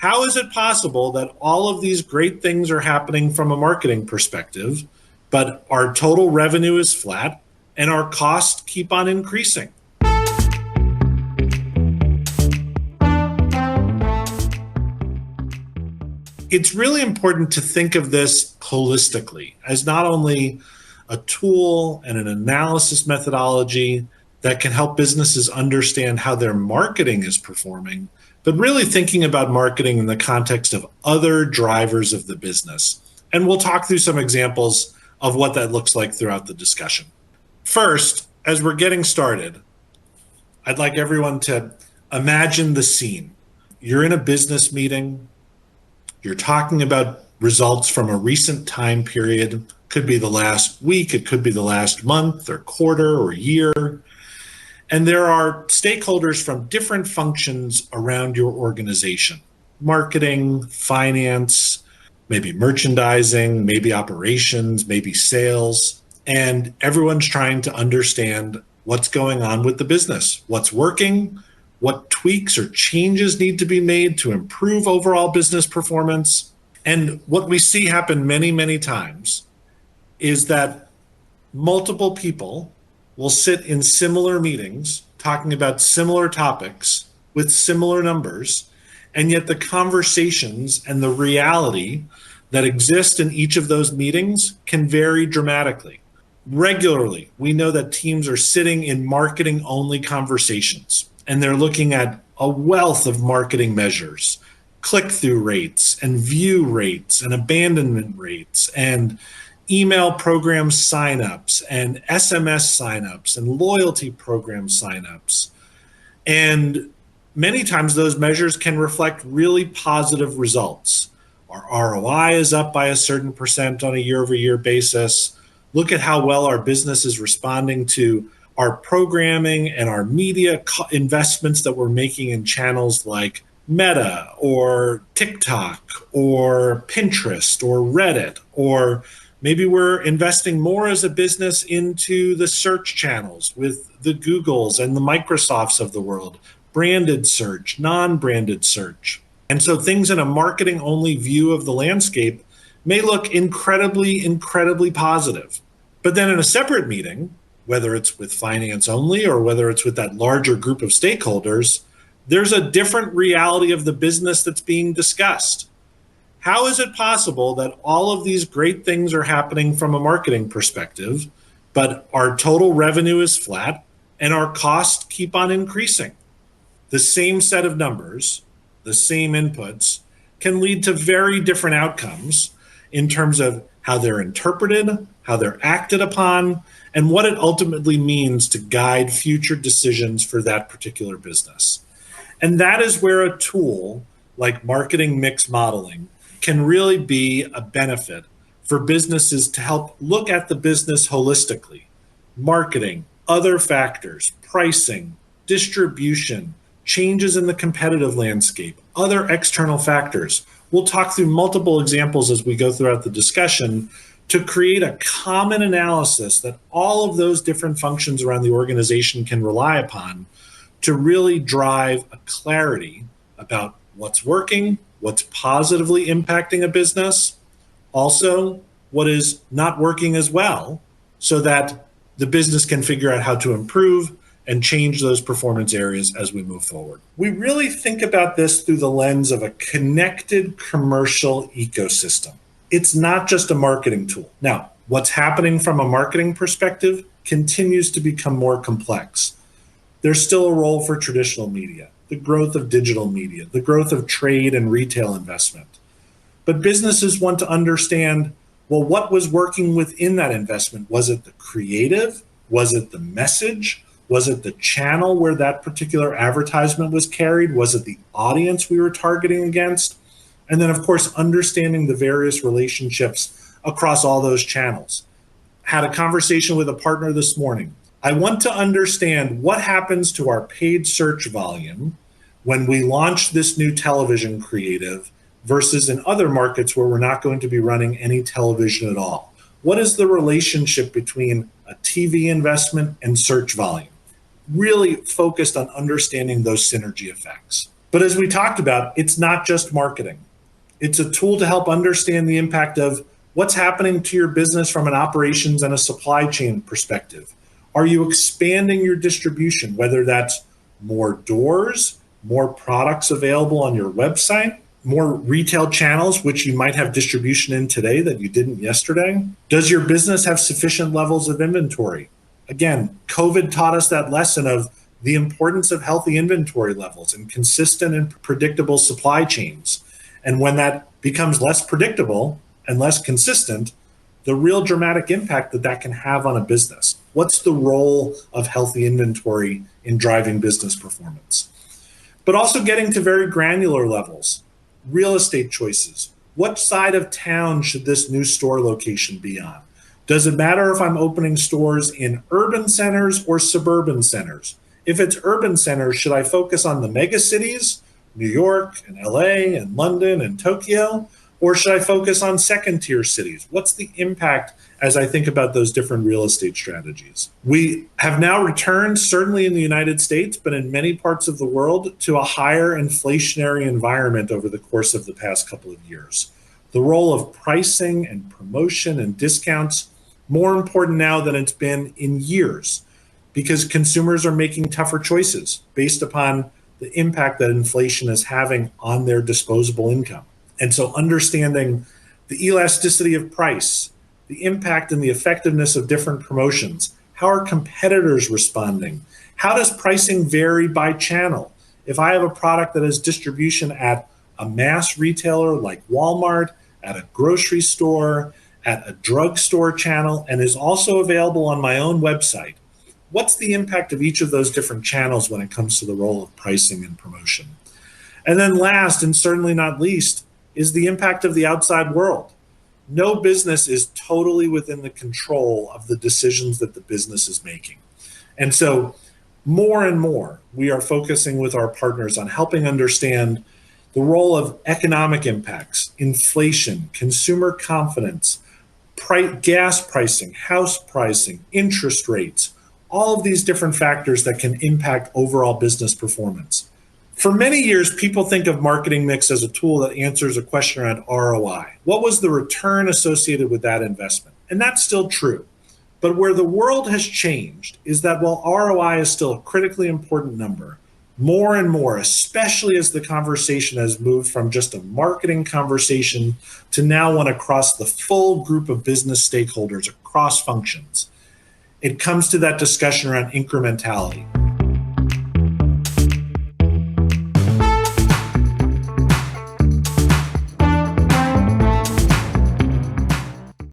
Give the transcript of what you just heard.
How is it possible that all of these great things are happening from a marketing perspective, but our total revenue is flat and our costs keep on increasing? It's really important to think of this holistically as not only a tool and an analysis methodology that can help businesses understand how their marketing is performing, but really thinking about marketing in the context of other drivers of the business. And we'll talk through some examples of what that looks like throughout the discussion. First, as we're getting started, I'd like everyone to imagine the scene. You're in a business meeting. You're talking about results from a recent time period. Could be the last week, it could be the last month or quarter or year. And there are stakeholders from different functions around your organization: marketing, finance, maybe merchandising, maybe operations, maybe sales. And everyone's trying to understand what's going on with the business, what's working, what tweaks or changes need to be made to improve overall business performance. And what we see happen many, many times is that multiple people will sit in similar meetings talking about similar topics with similar numbers, and yet the conversations and the reality that exist in each of those meetings can vary dramatically. Regularly, we know that teams are sitting in marketing-only conversations, and they're looking at a wealth of marketing measures: click-through rates and view rates and abandonment rates and email program signups and SMS signups and loyalty program signups. And many times those measures can reflect really positive results. Our ROI is up by a certain percent on a year-over-year basis. Look at how well our business is responding to our programming and our media investments that we're making in channels like Meta or TikTok or Pinterest or Reddit, or maybe we're investing more as a business into the search channels with the Googles and the Microsofts of the world, branded search, non-branded search. And so things in a marketing-only view of the landscape may look incredibly, incredibly positive. But then in a separate meeting, whether it's with finance only or whether it's with that larger group of stakeholders, there's a different reality of the business that's being discussed. How is it possible that all of these great things are happening from a marketing perspective, but our total revenue is flat and our costs keep on increasing? The same set of numbers, the same inputs, can lead to very different outcomes in terms of how they're interpreted, how they're acted upon, and what it ultimately means to guide future decisions for that particular business. And that is where a tool like marketing mix modeling can really be a benefit for businesses to help look at the business holistically: marketing, other factors, pricing, distribution, changes in the competitive landscape, other external factors. We'll talk through multiple examples as we go throughout the discussion to create a common analysis that all of those different functions around the organization can rely upon to really drive a clarity about what's working, what's positively impacting a business, also what is not working as well, so that the business can figure out how to improve and change those performance areas as we move forward. We really think about this through the lens of a connected commercial ecosystem. It's not just a marketing tool. Now, what's happening from a marketing perspective continues to become more complex. There's still a role for traditional media, the growth of digital media, the growth of trade and retail investment. But businesses want to understand, well, what was working within that investment? Was it the creative? Was it the message? Was it the channel where that particular advertisement was carried? Was it the audience we were targeting against? And then, of course, understanding the various relationships across all those channels. Had a conversation with a partner this morning. I want to understand what happens to our paid search volume when we launch this new television creative versus in other markets where we're not going to be running any television at all. What is the relationship between a TV investment and search volume? Really focused on understanding those synergy effects. But as we talked about, it's not just marketing. It's a tool to help understand the impact of what's happening to your business from an operations and a supply chain perspective. Are you expanding your distribution, whether that's more doors, more products available on your website, more retail channels, which you might have distribution in today that you didn't yesterday? Does your business have sufficient levels of inventory? Again, COVID taught us that lesson of the importance of healthy inventory levels and consistent and predictable supply chains. And when that becomes less predictable and less consistent, the real dramatic impact that that can have on a business. What's the role of healthy inventory in driving business performance? But also getting to very granular levels. Real estate choices. What side of town should this new store location be on? Does it matter if I'm opening stores in urban centers or suburban centers? If it's urban centers, should I focus on the mega cities, New York and LA and London and Tokyo? Or should I focus on second tier cities? What's the impact as I think about those different real estate strategies? We have now returned, certainly in the United States, but in many parts of the world, to a higher inflationary environment over the course of the past couple of years. The role of pricing and promotion and discounts, more important now than it's been in years, because consumers are making tougher choices based upon the impact that inflation is having on their disposable income. And so understanding the elasticity of price, the impact and the effectiveness of different promotions, how are competitors responding? How does pricing vary by channel? If I have a product that has distribution at a mass retailer like Walmart, at a grocery store, at a drugstore channel, and is also available on my own website, what's the impact of each of those different channels when it comes to the role of pricing and promotion? And then last, and certainly not least, is the impact of the outside world. No business is totally within the control of the decisions that the business is making. And so more and more, we are focusing with our partners on helping understand the role of economic impacts, inflation, consumer confidence, gas pricing, house pricing, interest rates, all of these different factors that can impact overall business performance. For many years, people think of marketing mix as a tool that answers a question around ROI. What was the return associated with that investment? And that's still true. But where the world has changed is that while ROI is still a critically important number, more and more, especially as the conversation has moved from just a marketing conversation to now one across the full group of business stakeholders across functions, it comes to that discussion around incrementality.